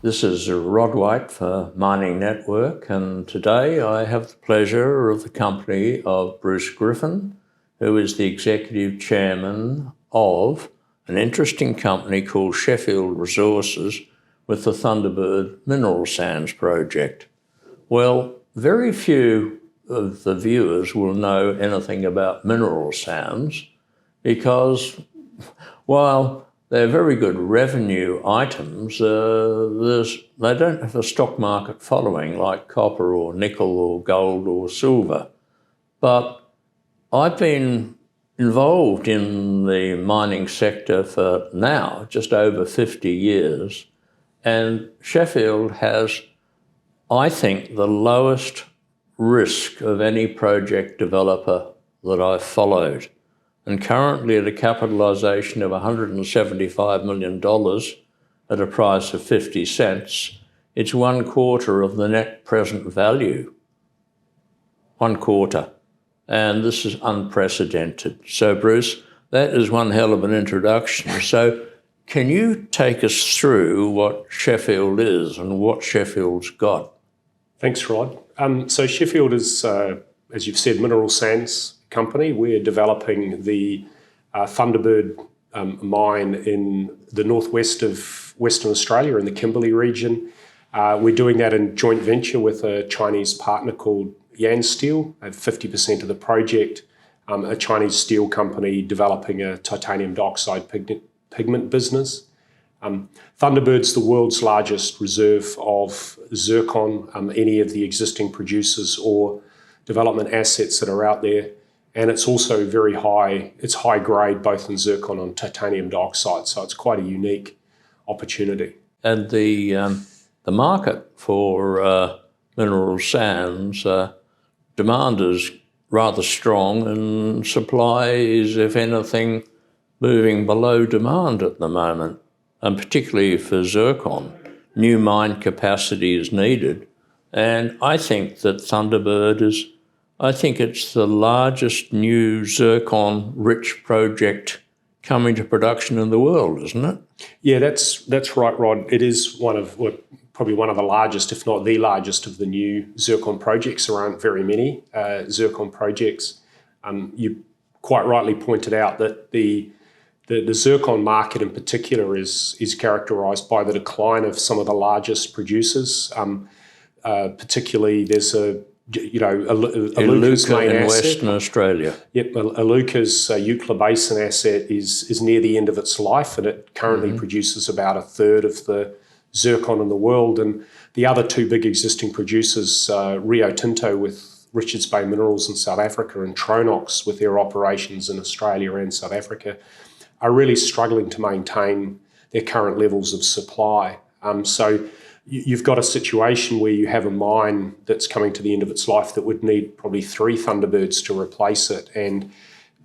This is Rod White for Mining Network, and today I have the pleasure of the company of Bruce Griffin, who is the Executive Chairman of an interesting company called Sheffield Resources with the Thunderbird Mineral Sands Project. Well, very few of the viewers will know anything about mineral sands because, while they're very good revenue items, they don't have a stock market following like copper or nickel or gold or silver. But I've been involved in the mining sector for now just over 50 years, and Sheffield has, I think, the lowest risk of any project developer that I've followed. And currently at a capitalisation of $175 million at a price of 50 cents, it's 1/4 of the net present value. 1/4. And this is unprecedented. So Bruce, that is one hell of an introduction. So can you take us through what Sheffield is and what Sheffield's got? Thanks, Rod. So Sheffield is, as you've said, mineral sands company. We're developing the Thunderbird mine in the northwest of Western Australia in the Kimberley region. We're doing that in joint venture with a Chinese partner called Yansteel. They have 50% of the project, a Chinese steel company developing a titanium dioxide pigment business. Thunderbird's the world's largest reserve of zircon, any of the existing producers or development assets that are out there. And it's also very high, it's high grade both in zircon and titanium dioxide, so it's quite a unique opportunity. And the market for mineral sands, demand is rather strong and supply is, if anything, moving below demand at the moment, and particularly for zircon. New mine capacity is needed, and I think that Thunderbird is, I think it's the largest new zircon-rich project coming to production in the world, isn't it? Yeah, that's right, Rod. It is probably one of the largest, if not the largest, of the new zircon projects. There aren't very many zircon projects. You quite rightly pointed out that the zircon market in particular is characterised by the decline of some of the largest producers. Particularly, there's Iluka's main in asset. Western Australia. Yep, Iluka's Eucla Basin asset is near the end of its life, and it currently produces about 1/3 of the zircon in the world. And the other two big existing producers, Rio Tinto with Richards Bay Minerals in South Africa and Tronox with their operations in Australia and South Africa, are really struggling to maintain their current levels of supply. So you've got a situation where you have a mine that's coming to the end of its life that would need probably 3 Thunderbirds to replace it, and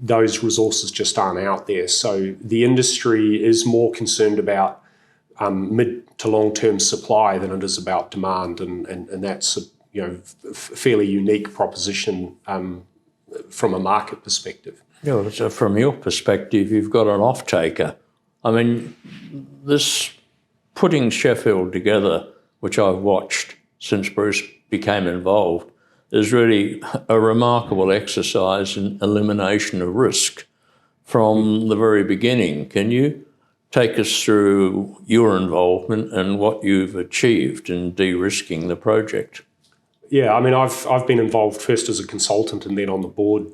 those resources just aren't out there. So the industry is more concerned about mid to long-term supply than it is about demand, and that's a fairly unique proposition from a market perspective. Yeah, so from your perspective, you've got an off-taker. I mean, this putting Sheffield together, which I've watched since Bruce became involved, is really a remarkable exercise in elimination of risk from the very beginning. Can you take us through your involvement and what you've achieved in de-risking the project? Yeah, I mean, I've been involved first as a consultant and then on the board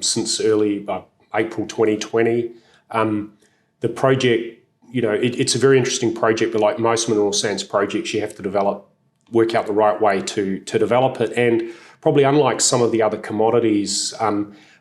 since early April 2020. The project, it's a very interesting project, but like most mineral sands projects, you have to work out the right way to develop it. And probably unlike some of the other commodities,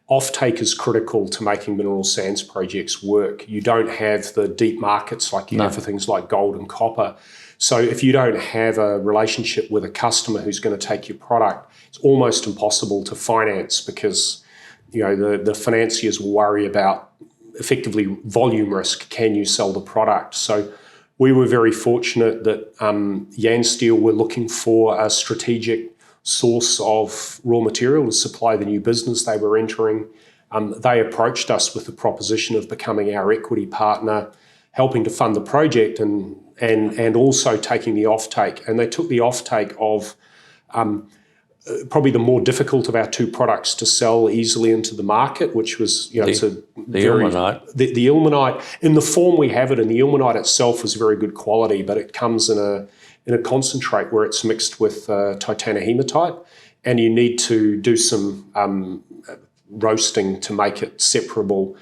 offtake is critical to making mineral sands projects work. You don't have the deep markets like you have for things like gold and copper. So if you don't have a relationship with a customer who's going to take your product, it's almost impossible to finance because the financiers will worry about effectively volume risk. Can you sell the product? So we were very fortunate that Yansteel were looking for a strategic source of raw material to supply the new business they were entering. They approached us with the proposition of becoming our equity partner, helping to fund the project, and and also taking the offtake. And they took the offtake of probably the more difficult of our two products to sell easily into the market, which was, the ilmenite. The ilmenite, in the form we have it, and the ilmenite itself is very good quality, but it comes in a concentrate where it's mixed with titanohematite, and you need to do some roasting to make it separable.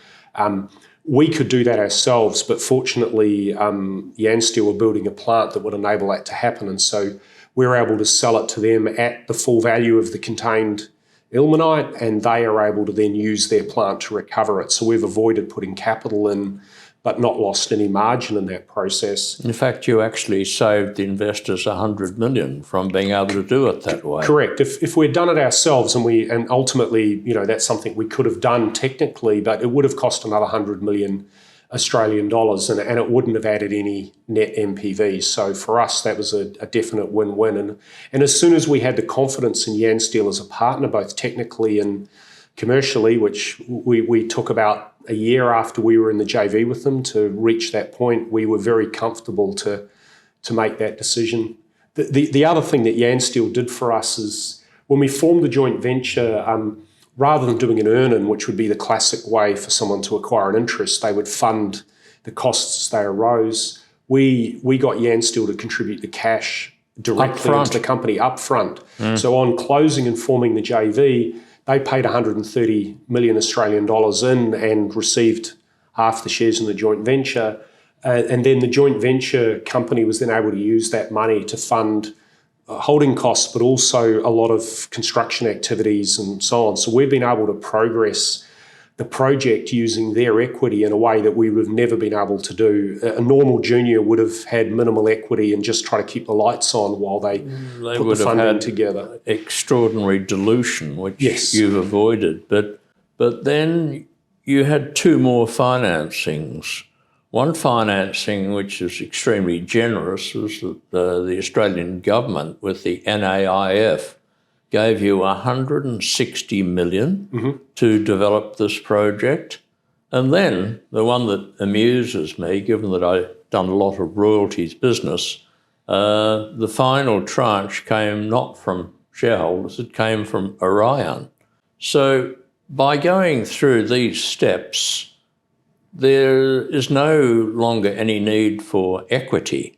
We could do that ourselves, but fortunately, Yansteel were building a plant that would enable that to happen, and so we're able to sell it to them at the full value of the contained ilmenite, and they are able to then use their plant to recover it. So we've avoided putting capital in, but not lost any margin in that process. In fact, you actually saved the investors $100 million from being able to do it that way. Correct. If we'd done it ourselves, and ultimately, that's something we could have done technically, but it would have cost another 100 million Australian dollars, and it wouldn't have added any net MPV. So for us, that was a definite win-win. And as soon as we had the confidence in Yansteel as a partner, both technically and commercially, which we took about a year after we were in the JV with them to reach that point, we were very comfortable to make that decision. The other thing that Yansteel did for us is when we formed the joint venture, rather than doing an earn-in, which would be the classic way for someone to acquire an interest, they would fund the costs as they arose. We got Yansteel to contribute the cash directly into the company up front. So on closing and forming the JV, they paid 130 million Australian dollars in and received half the shares in the joint venture. And then the joint venture company was then able to use that money to fund holding costs, but also a lot of construction activities and so on. So we've been able to progress the project using their equity in a way that we would have never been able to do. A normal junior would have had minimal equity and just try to keep the lights on while they put the funding together. Extraordinary dilution, which you've avoided. But then you had two more financings. One financing, which is extremely generous, was that the Australian government, with the NAIF, gave you 160 million to develop this project. And then the one that amuses me, given that I've done a lot of royalties business, the final tranche came not from shareholders, it came from Orion. So by going through these steps, there is no longer any need for equity.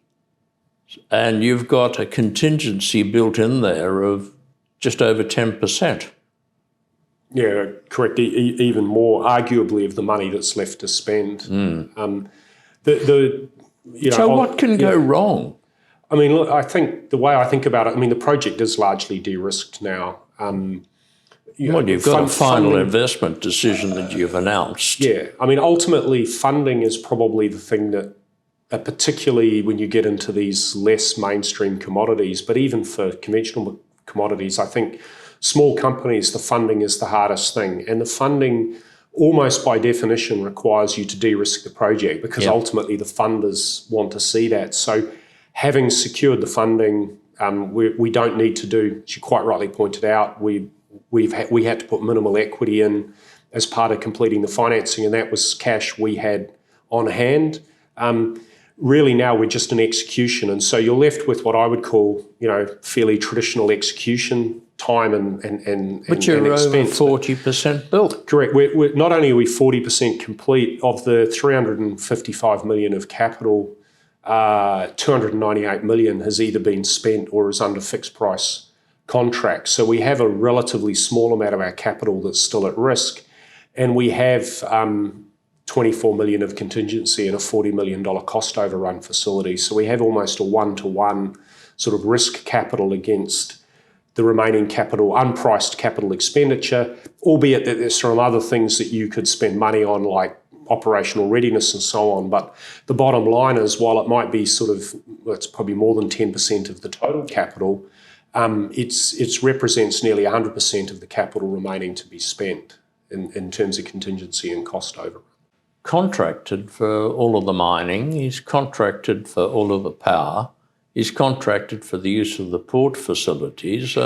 And you've got a contingency built in there of just over 10%. Yeah, correct. Even more, arguably, of the money that's left to spend. So what can go wrong? I mean, look, I think the way I think about it, the project is largely de-risked now. You've got a final investment decision that you've announced. Yeah. Ultimately, funding is probably the thing that, particularly when you get into these less mainstream commodities, but even for conventional commodities, I think small companies, the funding is the hardest thing. And the funding, almost by definition, requires you to de-risk the project because ultimately the funders want to see that. So having secured the funding, we don't need to do, as you quite rightly pointed out, we had to put minimal equity in as part of completing the financing, and that was cash we had on hand. Really now we're just in execution, and so you're left with what I would call, fairly traditional execution time and but you're expense. Over 40% built. Correct. We're not only are we 40% complete of the 355 million of capital, 298 million has either been spent or is under fixed price contracts. So we have a relatively small amount of our capital that's still at risk, and we have 24 million of contingency and a $40 million cost overrun facility. So we have almost a one-to-one sort of risk capital against the remaining capital, unpriced capital expenditure, albeit that there's some other things that you could spend money on, like operational readiness and so on. But the bottom line is, while it might be it's probably more than 10% of the total capital, it represents nearly 100% of the capital remaining to be spent in terms of contingency and cost overrun. Contracted for all of the mining, he's contracted for all of the power, he's contracted for the use of the port facilities.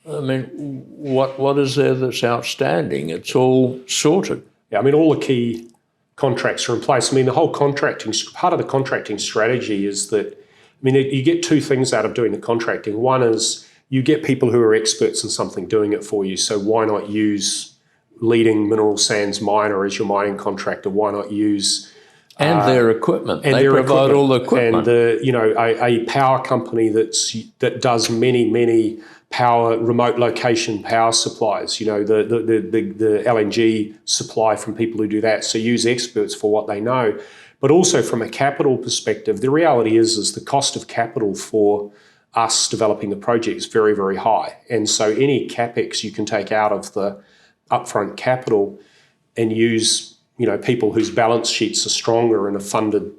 What is there that's outstanding? It's all sorted. Yeah, all the key contracts are in place. I mean, the whole part of the contracting strategy is that, I mean, you get two things out of doing the contracting. One is you get people who are experts in something doing it for you. So why not use leading mineral sands miner as your mining contractor? Why not use and their equipment? And they provide all the equipment. And a power company that does many power remote location power supplies. The LNG supply from people who do that. So use experts for what they know, but also from a capital perspective, the reality is the cost of capital for us developing the project is very, very high. And so any capex you can take out of the upfront capital and use, people whose balance sheets are stronger and are funded,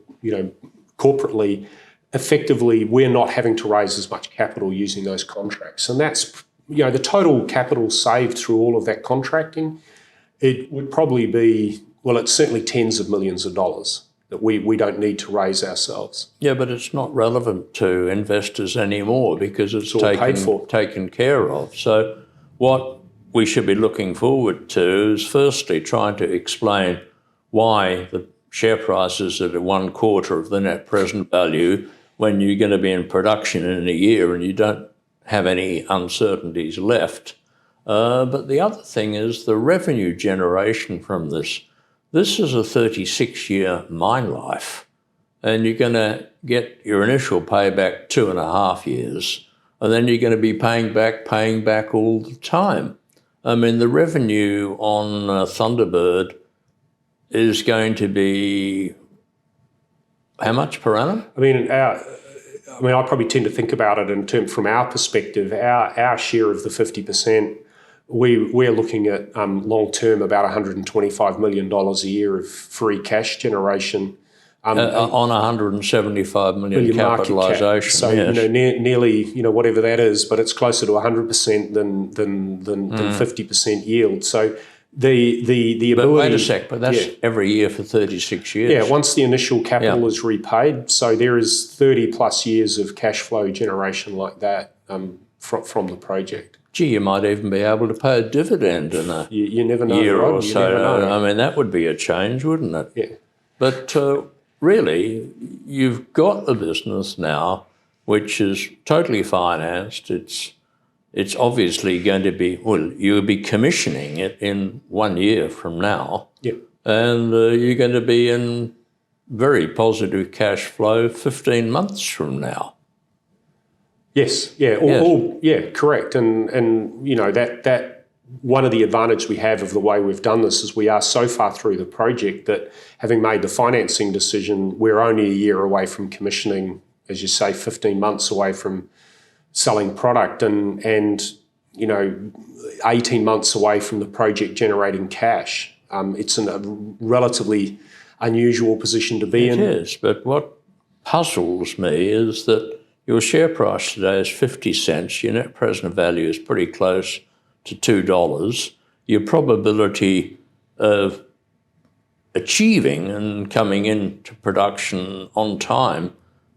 corporately, effectively, we're not having to raise as much capital using those contracts. And that's, the total capital saved through all of that contracting, it would probably be, it's certainly tens of millions of dollars that we don't need to raise ourselves. Yeah, but it's not relevant to investors anymore because it's taken care of. So what we should be looking forward to is firstly trying to explain why the share price is at 1/4 of the net present value when you're going to be in production in a year and you don't have any uncertainties left. But the other thing is the revenue generation from this. This is a 36-year mine life, and you're going to get your initial payback 2.5 years, and then you're going to be paying back all the time. I mean, the revenue on Thunderbird is going to be how much per annum? I mean, I probably tend to think about it from our perspective. Our share of the 50%. We're looking at long-term about $125 million a year of free cash generation. On $175 million capitalisation. So, yes. Nearly, whatever that is, but it's closer to 100% than 50% yield. So the ability... But wait a sec, but that's every year for 36 years. Yeah, once the initial capital is repaid, so there is 30 plus years of cash flow generation like that from the project. Gee, you might even be able to pay a dividend in a you never know, year Rod. or so. I mean, that would be a change, wouldn't it? Yeah. But really, you've got a business now which is totally financed. It's obviously going to be, you'll be commissioning it in 1 year from now. Yeah. And you're going to be in very positive cash flow 15 months from now. Yes, yeah, correct. And that one of the advantages we have of the way we've done this is we are so far through the project that having made the financing decision, we're only a year away from commissioning, as you say, 15 months away from selling product and 18 months away from the project generating cash. It's a relatively unusual position to be in. It is, but what puzzles me is that your share price today is 50 cents. Your net present value is pretty close to $2. Your probability of achieving and coming into production on time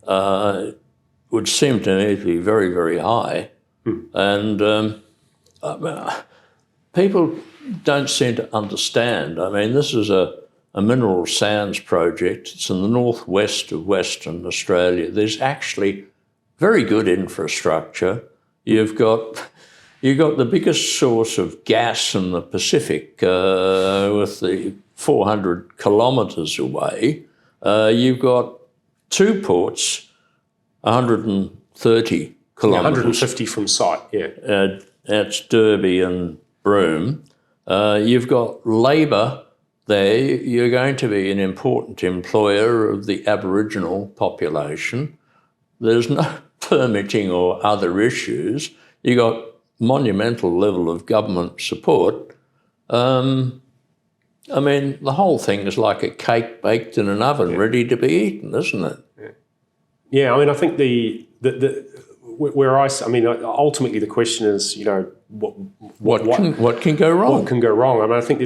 would seem to me to be very, very high. And people don't seem to understand. I mean, this is a mineral sands project. It's in the northwest of Western Australia. There's actually very good infrastructure. You've got the biggest source of gas in the Pacific with the 400 kilometres away. You've got two ports, 130 kilometres. 150 from site, yeah. That's Derby and Broome. You've got labour there. You're going to be an important employer of the Aboriginal population. There's no permitting or other issues. You got monumental level of government support. I mean, the whole thing is like a cake baked in an oven, ready to be eaten, isn't it? Yeah, I mean, I think ultimately the question is, what can go wrong? What can go wrong? I mean, I think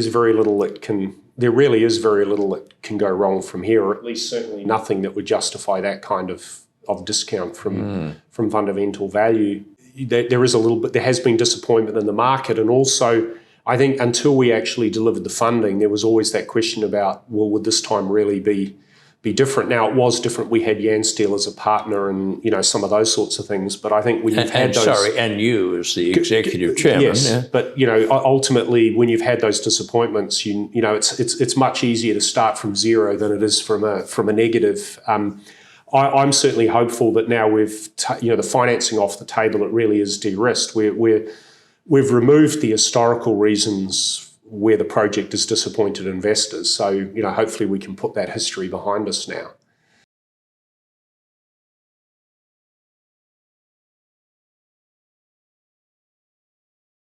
there really is very little that can go wrong from here, or at least certainly nothing that would justify that kind of discount from fundamental value. There has been disappointment in the market, and also I think until we actually delivered the funding, there was always that question about, well, would this time really be different? Now, it was different. We had Yansteel as a partner and, some of those sorts of things. But I think when you've had those... and you as the executive chairman. Yes, yeah. but, ultimately, when you've had those disappointments, it's much easier to start from zero than it is from a negative. I'm certainly hopeful that now we've, the financing off the table, it really is de-risked. We've removed the historical reasons where the project has disappointed investors. So, hopefully we can put that history behind us now.